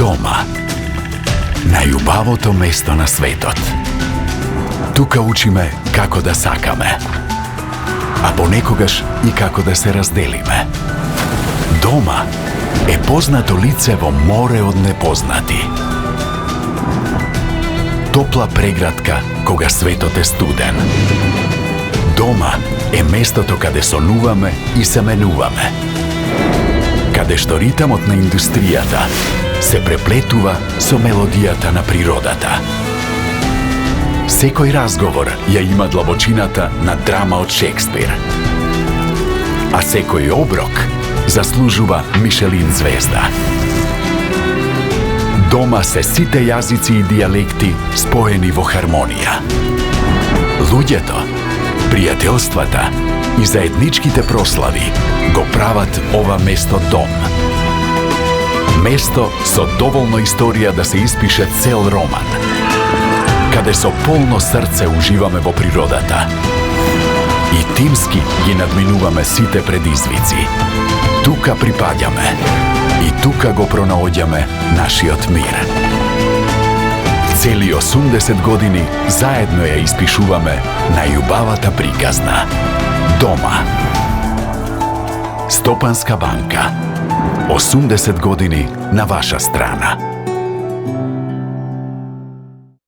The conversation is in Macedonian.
Дома. Најубавото место на светот. Тука учиме како да сакаме, а понекогаш и како да се разделиме. Дома е познато лице во море од непознати. Топла прегратка кога светот е студен. Дома е местото каде сонуваме и се менуваме. Каде што ритамот на индустријата се преплетува со мелодијата на природата. Секој разговор ја има длабочината на драма од Шекспир. А секој оброк заслужува Мишелин звезда. Дома се сите јазици и дијалекти споени во хармонија. Луѓето, пријателствата и заедничките прослави го прават ова место дом. Место со доволно историја да се испише цел роман. Каде со полно срце уживаме во природата. И тимски ги надминуваме сите предизвици. Тука припаѓаме и тука го пронаоѓаме нашиот мир. Цели 80 години заедно ја испишуваме најубавата приказна. Дома. Стопанска банка. 80 години на ваша страна.